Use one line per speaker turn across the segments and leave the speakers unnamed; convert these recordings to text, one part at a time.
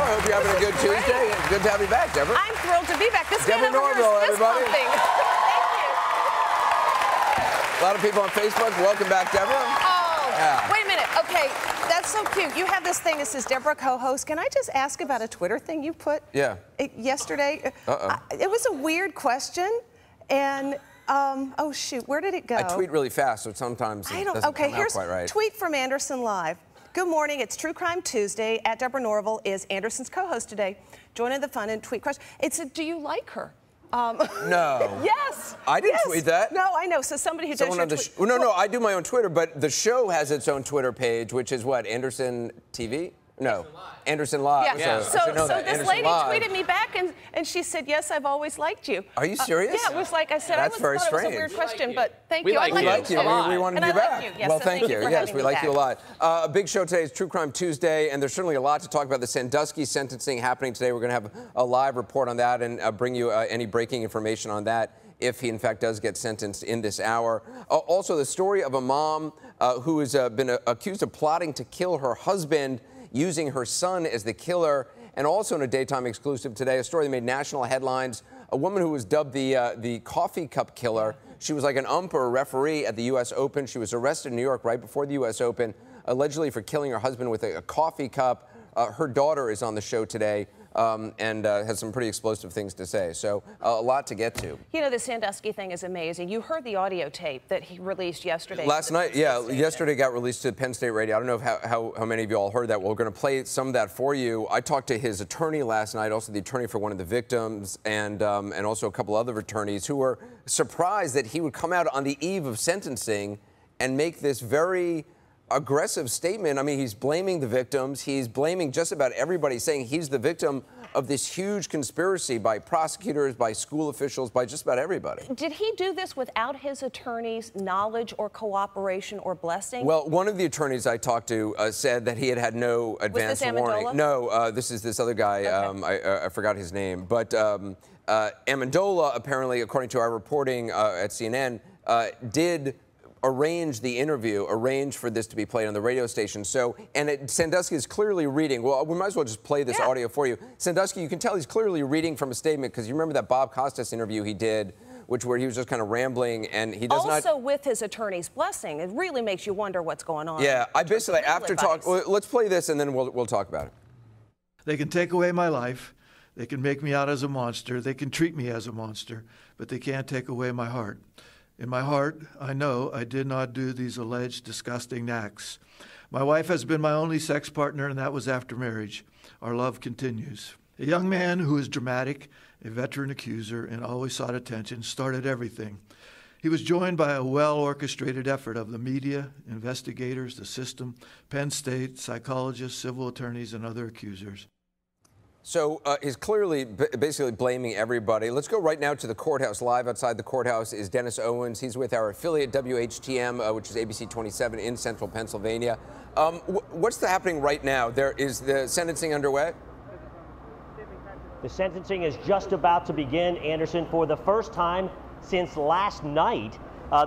I hope you're having a good Tuesday. It's good to have you back, Deborah.
I'm thrilled to be back. This
Deborah Norville, everybody.
Thank you.
A lot of people on Facebook. Welcome back, Deborah.
Oh,
yeah.
Wait a minute. Okay, that's so cute. You have this thing that says Deborah co-host. Can I just ask about a Twitter thing you put yesterday? It was a weird question, and oh shoot, where did it go?
I tweet really fast, so sometimes it doesn't come out quite right.
Tweet from Anderson Live. Good morning, it's True Crime Tuesday. At Deborah Norville is Anderson's co-host today. Joining the fun and tweet question. It said, do you like her?
No.
Yes.
I didn't tweet that.
No, I know. So somebody who does your tweet.
No, I do my own Twitter, but the show has its own Twitter page, which is what, Anderson TV? No, Anderson Live.
Yeah. So this
Anderson
lady
Live.
tweeted me back, and she said, yes, I've always liked you.
Are you serious?
Yeah, it was like I said,
That's very
thought
strange.
it was a weird question, but thank
we
you.
Like
I
like you. We wanted you back.
Yes,
well,
so
thank you. Yes, we like you a lot. A big show today is True Crime Tuesday, and there's certainly a lot to talk about. The Sandusky sentencing happening today. We're going to have a live report on that and bring you any breaking information on that, if he in fact does get sentenced in this hour. Also, the story of a mom who has been accused of plotting to kill her husband, using her son as the killer. And also in a daytime exclusive today, a story that made national headlines. A woman who was dubbed the coffee cup killer. She was like an ump or a referee at the U.S. Open. She was arrested in New York right before the U.S. Open, allegedly for killing her husband with a coffee cup. Her daughter is on the show today and has some pretty explosive things to say. So a lot to get to.
You know, the Sandusky thing is amazing. You heard the audio tape that he released yesterday.
Last night, yeah. Yesterday got released to Penn State Radio. I don't know how many of you all heard that. Well, we're going to play some of that for you. I talked to his attorney last night, also the attorney for one of the victims, and also a couple other attorneys who were surprised that he would come out on the eve of sentencing and make this very aggressive statement. I mean, he's blaming the victims. He's blaming just about everybody, saying he's the victim of this huge conspiracy by prosecutors, by school officials, by just about everybody.
Did he do this without his attorney's knowledge or cooperation or blessing?
Well, one of the attorneys I talked to said that he had had no advance warning. No, this is this other guy. Okay. I forgot his name. But Amendola, apparently, according to our reporting at CNN, did arrange the interview, arrange for this to be played on the radio station. So, and Sandusky is clearly reading. Well, we might as well just play this audio for you. Sandusky, you can tell he's clearly reading from a statement, because you remember that Bob Costas interview he did, where he was just kind of rambling, and he does
also with his attorney's blessing. It really makes you wonder what's going on.
Yeah, I basically, after talk, well, let's play this and then we'll talk about it.
They can take away my life. They can make me out as a monster. They can treat me as a monster, but they can't take away my heart. In my heart, I know I did not do these alleged disgusting acts. My wife has been my only sex partner, and that was after marriage. Our love continues. A young man who is dramatic, a veteran accuser, and always sought attention, started everything. He was joined by a well-orchestrated effort of the media, investigators, the system, Penn State, psychologists, civil attorneys, and other accusers.
So he's clearly basically blaming everybody. Let's go right now to the courthouse. Live outside the courthouse is Dennis Owens. He's with our affiliate WHTM, which is ABC 27 in central Pennsylvania. What's happening right now? Is the sentencing underway?
The sentencing is just about to begin, Anderson. For the first time since last night,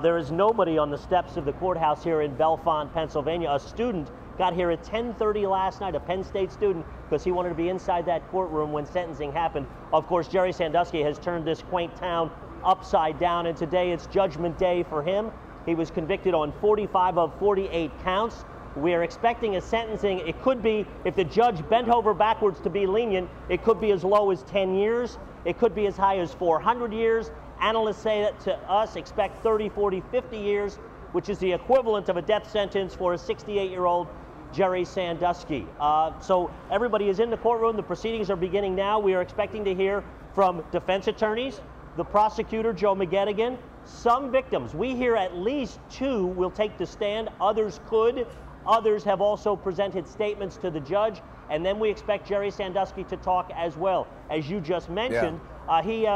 there is nobody on the steps of the courthouse here in Bellefonte, Pennsylvania. A student got here at 10:30 last night, a Penn State student, because he wanted to be inside that courtroom when sentencing happened. Of course, Jerry Sandusky has turned this quaint town upside down, and today it's judgment day for him. He was convicted on 45 of 48 counts. We are expecting a sentencing. It could be, if the judge bent over backwards to be lenient, it could be as low as 10 years. It could be as high as 400 years. Analysts say that to us, expect 30, 40, 50 years, which is the equivalent of a death sentence for a 68-year-old Jerry Sandusky. So everybody is in the courtroom. The proceedings are beginning now. We are expecting to hear from defense attorneys, the prosecutor, Joe McGettigan, some victims. We hear at least 2 will take the stand. Others could. Others have also presented statements to the judge. And then we expect Jerry Sandusky to talk as well. As you just mentioned, he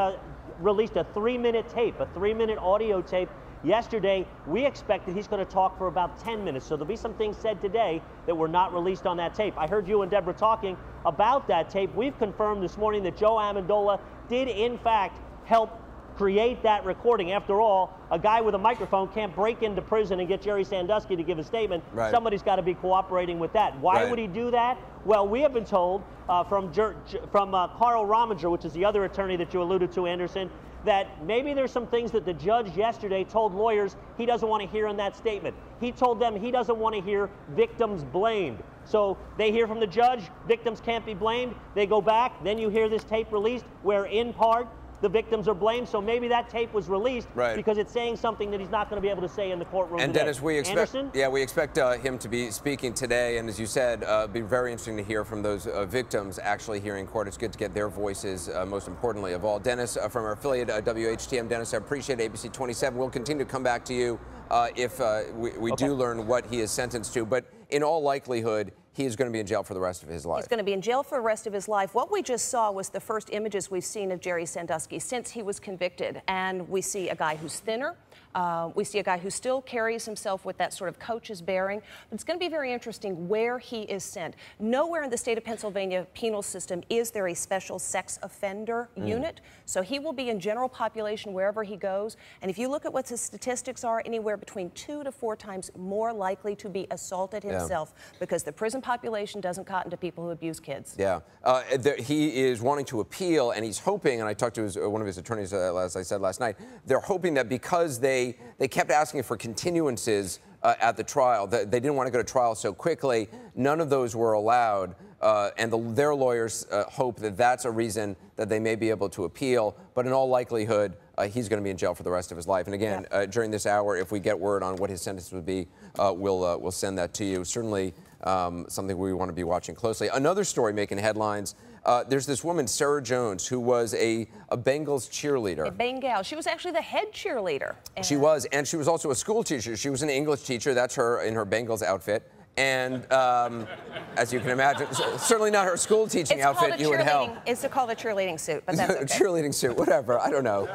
released a 3-minute tape, a 3-minute audio tape yesterday. We expect that he's going to talk for about 10 minutes. So there'll be some things said today that were not released on that tape. I heard you and Deborah talking about that tape. We've confirmed this morning that Joe Amendola did, in fact, help create that recording. After all, a guy with a microphone can't break into prison and get Jerry Sandusky to give a statement.
Right.
Somebody's got to be cooperating with that. Why would he do that? Well, we have been told from Carl Rominger, which is the other attorney that you alluded to, Anderson, that maybe there's some things that the judge yesterday told lawyers he doesn't want to hear in that statement. He told them he doesn't want to hear victims blamed. So they hear from the judge, victims can't be blamed. They go back, then you hear this tape released where in part the victims are blamed. So maybe that tape was released because it's saying something that he's not going to be able to say in the courtroom
and
today.
Dennis, we expect,
Anderson?
yeah, we expect him to be speaking today, and as you said, it'd be very interesting to hear from those victims actually here in court. It's good to get their voices, most importantly of all. Dennis, from our affiliate WHTM, Dennis, I appreciate ABC 27. We'll continue to come back to you if we do learn what he is sentenced to, but in all likelihood, he is going to be in jail for the rest of his life.
He's going to be in jail for the rest of his life. What we just saw was the first images we've seen of Jerry Sandusky since he was convicted. And we see a guy who's thinner. We see a guy who still carries himself with that sort of coach's bearing. But it's going to be very interesting where he is sent. Nowhere in the state of Pennsylvania penal system is there a special sex offender unit. So he will be in general population wherever he goes. And if you look at what the statistics are, anywhere between 2 to 4 times more likely to be assaulted himself because the prison population doesn't cotton to people who abuse kids.
Yeah. He is wanting to appeal, and he's hoping, and I talked to one of his attorneys, as I said last night, they're hoping that because they kept asking for continuances at the trial, they didn't want to go to trial so quickly, none of those were allowed, and their lawyers hope that that's a reason that they may be able to appeal, but in all likelihood, he's going to be in jail for the rest of his life. And again, during this hour, if we get word on what his sentence would be, we'll send that to you. Certainly something we want to be watching closely. Another story making headlines. There's this woman, Sarah Jones, who was a Bengals cheerleader.
A Bengal. She was actually the head cheerleader.
She was, and she was also a school teacher. She was an English teacher. That's her in her Bengals outfit. And as you can imagine, certainly not her school teaching outfit. You would help.
It's called a cheerleading suit, but that's okay.
Cheerleading suit, whatever. I don't know.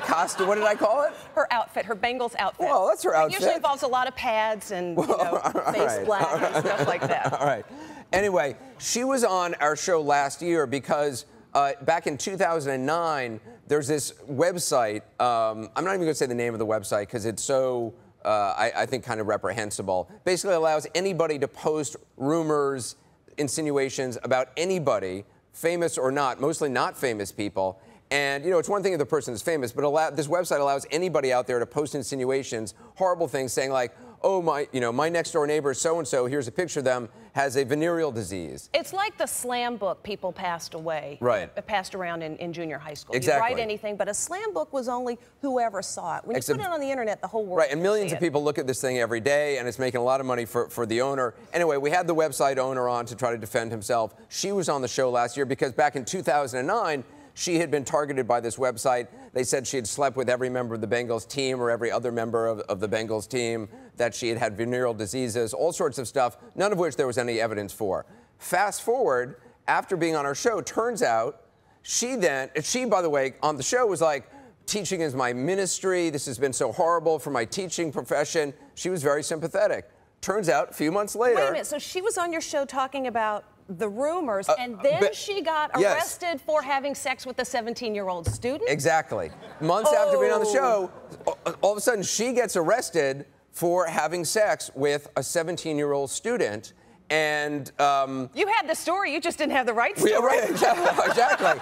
Costume. What did I call it?
Her outfit, her Bengals outfit.
Well, that's her outfit.
It usually involves a lot of pads and face black and stuff like that.
All right. Anyway, she was on our show last year because back in 2009, there's this website. I'm not even going to say the name of the website because it's so, I think, kind of reprehensible. Basically allows anybody to post rumors, insinuations about anybody, famous or not, mostly not famous people. And, you know, it's one thing if the person is famous, but this website allows anybody out there to post insinuations, horrible things, saying like, oh, my next door neighbor, so-and-so, here's a picture of them, has a venereal disease.
It's like the slam book people passed around in junior high school.
Exactly.
You write anything, but a slam book was only whoever saw it. When you put it on the internet, the whole world
and millions of people look at this thing every day, and it's making a lot of money for the owner. Anyway, we had the website owner on to try to defend himself. She was on the show last year because back in 2009, she had been targeted by this website. They said she had slept with every member of the Bengals team or every other member of the Bengals team, that she had venereal diseases, all sorts of stuff, none of which there was any evidence for. Fast forward, after being on our show, turns out she, by the way, on the show was like, teaching is my ministry. This has been so horrible for my teaching profession. She was very sympathetic. Turns out, a few months later.
Wait a minute, so she was on your show talking about the rumors, and then she got arrested for having sex with a 17-year-old student?
Exactly. Months after being on the show, all of a sudden she gets arrested for having sex with a 17-year-old student. And
you had the story, you just didn't have the right story.
Yeah, right, exactly.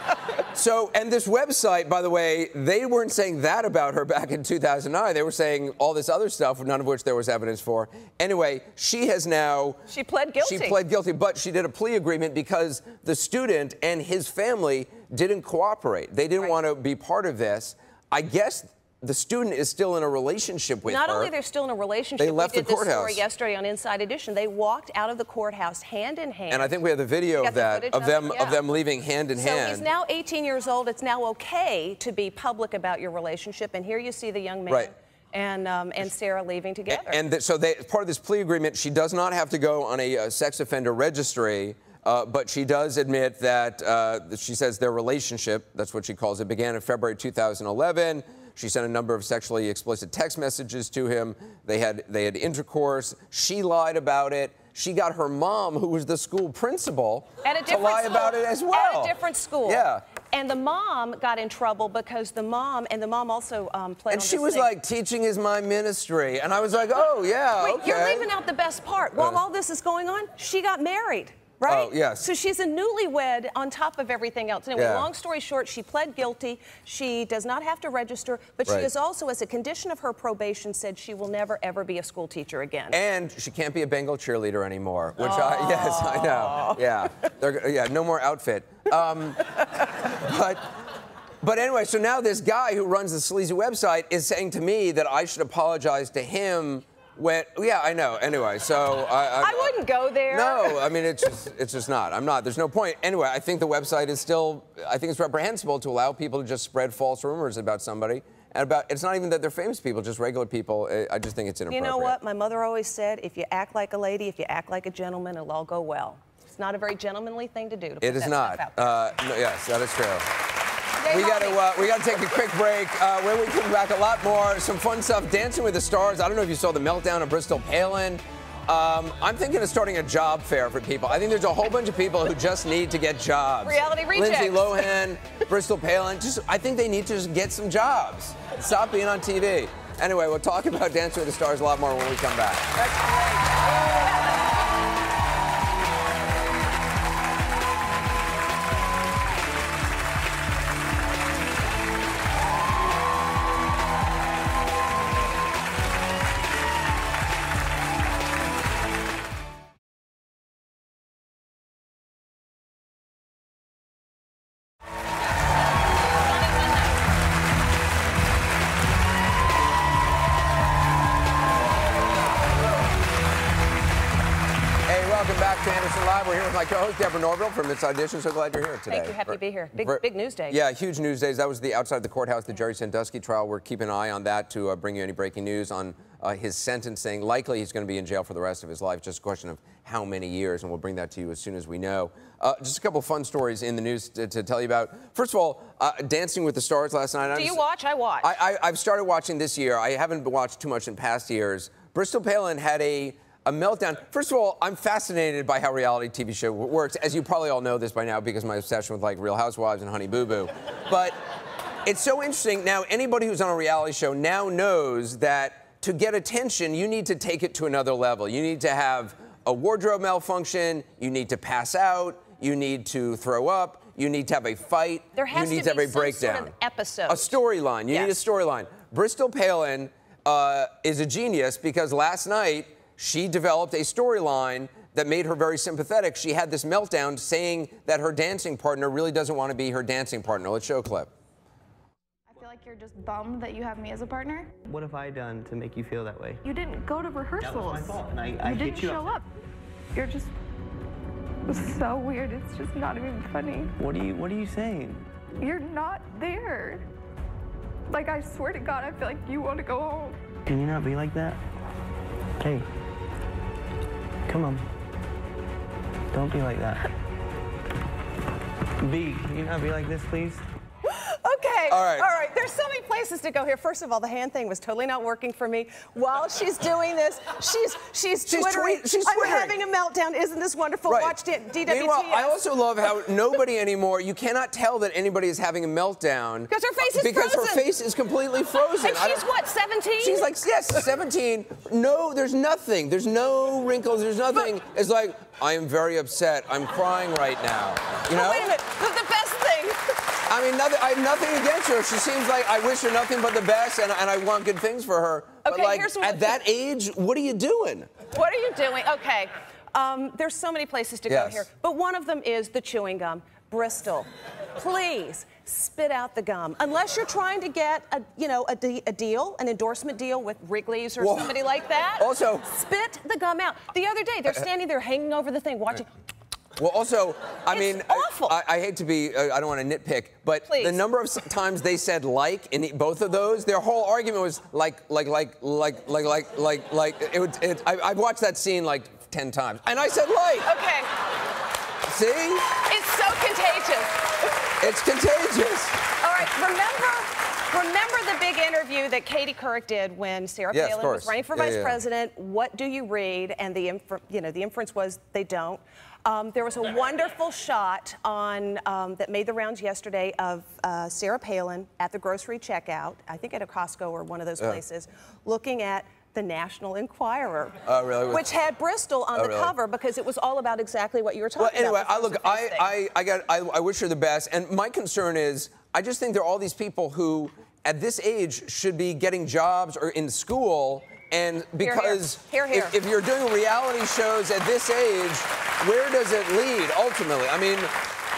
So, and this website, by the way, they weren't saying that about her back in 2009. They were saying all this other stuff, none of which there was evidence for. Anyway, she has now...
She pled guilty.
She pled guilty, but she did a plea agreement because the student and his family didn't cooperate. They didn't want to be part of this. I guess the student is still in a relationship with her.
Not only they're still in a relationship,
they left the courthouse. We did this story
yesterday on Inside Edition. They walked out of the courthouse hand in hand.
And I think we have the video of that, of them leaving hand in hand.
So he's now 18 years old. It's now okay to be public about your relationship. And here you see the young man and Sarah leaving together.
So part of this plea agreement, she does not have to go on a sex offender registry. But she does admit that she says their relationship, that's what she calls it, began in February 2011. She sent a number of sexually explicit text messages to him. They had intercourse. She lied about it. She got her mom, who was the school principal, to lie about it as well.
At a different school.
Yeah.
And the mom got in trouble because the mom also played
and she was like, teaching is my ministry. And I was like, oh, yeah,
Wait,
okay.
You're leaving out the best part. While all this is going on, she got married. Right?
Oh, yes.
So she's a newlywed on top of everything else. Anyway, long story short, she pled guilty. She does not have to register, but she is also, as a condition of her probation, said she will never, ever be a school teacher again.
And she can't be a Bengal cheerleader anymore, which yes, I know. Yeah, no more outfit. But anyway, so now this guy who runs the sleazy website is saying to me that I should apologize to him. Yeah, I know. Anyway, so
I wouldn't go there.
No, I mean it's just not. I'm not. There's no point. Anyway, I think the website is still. I think it's reprehensible to allow people to just spread false rumors about somebody and it's not even that they're famous people, just regular people. I just think it's inappropriate.
You know what? My mother always said, if you act like a lady, if you act like a gentleman, it'll all go well. It's not a very gentlemanly thing to do. It
is not. No, yes, that is true. We got to take a quick break. When we come back, a lot more, some fun stuff. Dancing with the Stars. I don't know if you saw the meltdown of Bristol Palin. I'm thinking of starting a job fair for people. I think there's a whole bunch of people who just need to get jobs.
Reality rejects.
Lindsay Lohan, Bristol Palin. I think they need to just get some jobs. Stop being on TV. Anyway, we'll talk about Dancing with the Stars a lot more when we come back.
That's great.
Anderson Live. We're here with my co-host, Deborah Norville from It's Audition. So glad you're here today.
Thank you. Happy to be here. Big news day.
Yeah, huge news days. That was the outside the courthouse, the Jerry Sandusky trial. We're keeping an eye on that to bring you any breaking news on his sentencing. Likely he's going to be in jail for the rest of his life. Just a question of how many years, and we'll bring that to you as soon as we know. Just a couple fun stories in the news to tell you about. First of all, Dancing with the Stars last night.
Do you watch? I watch.
I've started watching this year. I haven't watched too much in past years. Bristol Palin had a meltdown. First of all, I'm fascinated by how reality TV show works. As you probably all know this by now because of my obsession with like Real Housewives and Honey Boo Boo. But it's so interesting. Now, anybody who's on a reality show now knows that to get attention, you need to take it to another level. You need to have a wardrobe malfunction. You need to pass out. You need to throw up. You need to have a fight.
There has
you need
to
have
be
a breakdown.
Sort of episode.
A storyline. You need a storyline. Bristol Palin is a genius because last night, she developed a storyline that made her very sympathetic. She had this meltdown saying that her dancing partner really doesn't want to be her dancing partner. Let's show a clip.
I feel like you're just bummed that you have me as a partner.
What have I done to make you feel that way?
You didn't go to rehearsals.
That was my fault, and I
you didn't show up. You're just so weird. It's just not even funny.
What are you saying?
You're not there. Like, I swear to God, I feel like you want to go home.
Can you not be like that? Hey. Come on. Don't be like that. B, can you not be like this, please?
Okay.
All right.
All right. There's so many places to go here. First of all, the hand thing was totally not working for me. While she's doing this, she's twittering. I'm having a meltdown. Isn't this wonderful?
Right.
Watch DWTS.
Meanwhile, I also love how nobody anymore, you cannot tell that anybody is having a meltdown.
Because her face is frozen.
Because her face is completely frozen.
And she's what, 17?
She's like, yes, 17. No, there's nothing. There's no wrinkles. There's nothing. It's like, I am very upset. I'm crying right now. You know?
Wait a minute. The best thing.
I mean, I have nothing against her. She seems like I wish her nothing but the best, and I want good things for her.
Okay,
but like,
here's what
at that age, what are you doing?
What are you doing? Okay. There's so many places to go here, but one of them is the chewing gum. Bristol, please spit out the gum. Unless you're trying to get a deal, an endorsement deal with Wrigley's or somebody like that.
Also,
spit the gum out. The other day, they're standing there hanging over the thing, watching.
Well, also, I mean,
awful.
I hate to be, I don't want to nitpick, but
Please.
The number of times they said like in both of those, their whole argument was like. I've watched that scene like 10 times, and I said like.
Okay.
See?
It's so contagious.
It's contagious.
All right, Remember the big interview that Katie Couric did when Sarah Palin was running for vice president? What do you read? And the inference was they don't. There was a wonderful shot on that made the rounds yesterday of Sarah Palin at the grocery checkout, I think at a Costco or one of those places, looking at the National Enquirer, which had Bristol on the cover because it was all about exactly what you were talking
about.
Well,
anyway, I wish her the best, and my concern is I just think there are all these people who, at this age, should be getting jobs or in school, and because if you're doing reality shows at this age, where does it lead ultimately? I mean,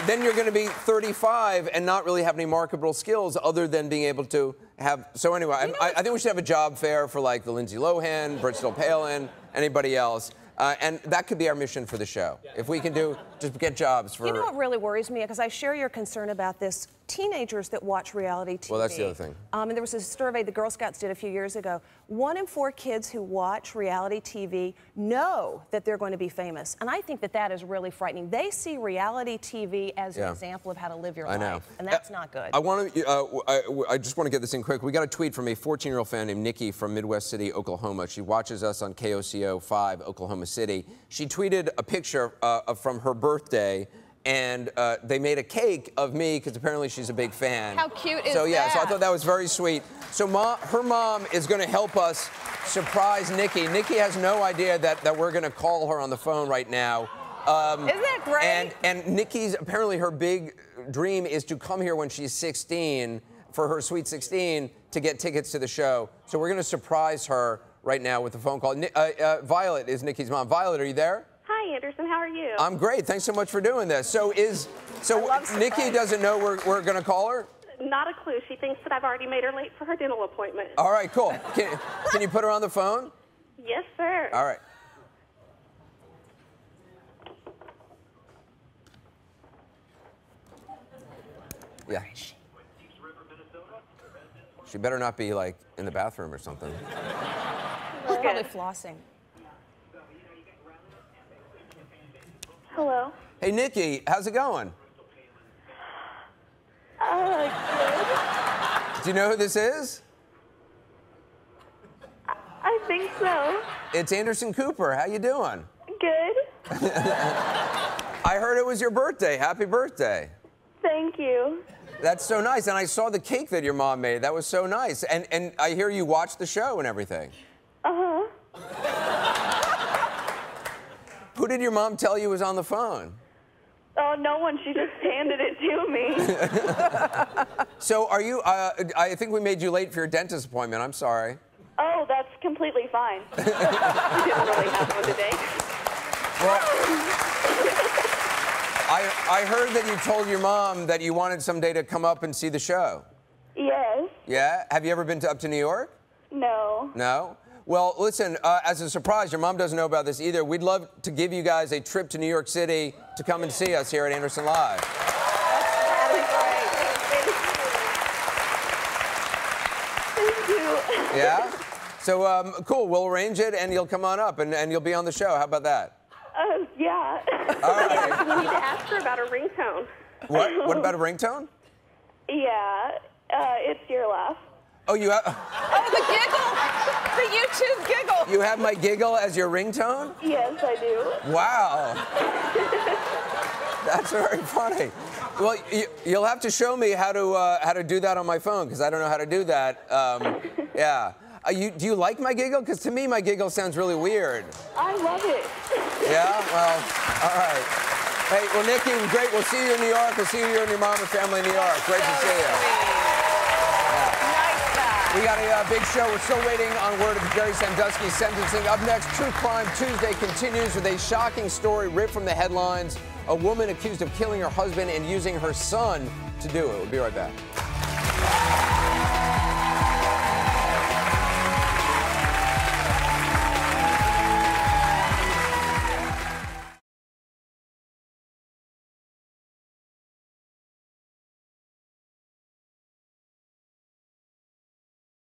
then you're going to be 35 and not really have any marketable skills other than being able to have. So anyway, I think we should have a job fair for like the Lindsay Lohan, Bristol Palin, anybody else. And that could be our mission for the show. If we can just get jobs for...
You know what really worries me? Because I share your concern about this. Teenagers that watch reality TV.
Well, that's the other thing.
And there was a survey the Girl Scouts did a few years ago. 1 in 4 kids who watch reality TV know that they're going to be famous. And I think that that is really frightening. They see reality TV as an example of how to live your life. And that's not good.
I just want to get this in quick. We got a tweet from a 14-year-old fan named Nikki from Midwest City, Oklahoma. She watches us on KOCO 5, Oklahoma City. She tweeted a picture from her birthday, and they made a cake of me because apparently she's a big fan.
How cute is
that? So I thought that was very sweet. So her mom is going to help us surprise Nikki. Nikki has no idea that we're going to call her on the phone right now.
Isn't that great?
And Nikki's, apparently her big dream is to come here when she's 16 for her Sweet 16 to get tickets to the show. So we're going to surprise her right now with a phone call. Violet is Nikki's mom. Violet, are you there?
Hi, Anderson. How are you?
I'm great. Thanks so much for doing this. So Nikki doesn't know we're going to call her?
Not a clue. She thinks that I've already made her late for her dental appointment.
All right, cool. Can you put her on the phone?
Yes, sir.
All right. Yeah. She better not be, like, in the bathroom or something.
She's probably flossing.
Hello.
Hey, Nikki, how's it going?
Good.
Do you know who this is?
I think so.
It's Anderson Cooper. How you doing?
Good.
I heard it was your birthday. Happy birthday.
Thank you.
That's so nice. And I saw the cake that your mom made. That was so nice. And I hear you watch the show and everything.
Uh-huh.
Who did your mom tell you was on the phone?
Oh, no one. She just handed it to me.
So are you, I think we made you late for your dentist appointment. I'm sorry.
Oh, that's completely fine. We didn't really have one today.
Well, I heard that you told your mom that you wanted someday to come up and see the show.
Yes.
Yeah? Have you ever been up to New York?
No.
No? Well, listen, as a surprise, your mom doesn't know about this either. We'd love to give you guys a trip to New York City to come and see us here at Anderson Live.
Thank you.
Yeah? So, cool. We'll arrange it, and you'll come on up, and you'll be on the show. How about that?
Yeah.
All right.
We need to ask her about a ringtone.
What? What about a ringtone?
Yeah. It's your laugh.
Oh, you have...
Oh, the giggle! The YouTube giggle!
You have my giggle as your ringtone?
Yes, I do.
Wow. That's very funny. Well, you'll have to show me how to do that on my phone, because I don't know how to do that. Yeah. Do you like my giggle? Because to me, my giggle sounds really weird.
I love it.
Yeah? Well, all right. Hey, well, Nikki, great. We'll see you in New York. We'll see you and your mom and family in New York. Great to see you. We got a big show. We're still waiting on word of Jerry Sandusky's sentencing. Up next, True Crime Tuesday continues with a shocking story ripped from the headlines. A woman accused of killing her husband and using her son to do it. We'll be right back.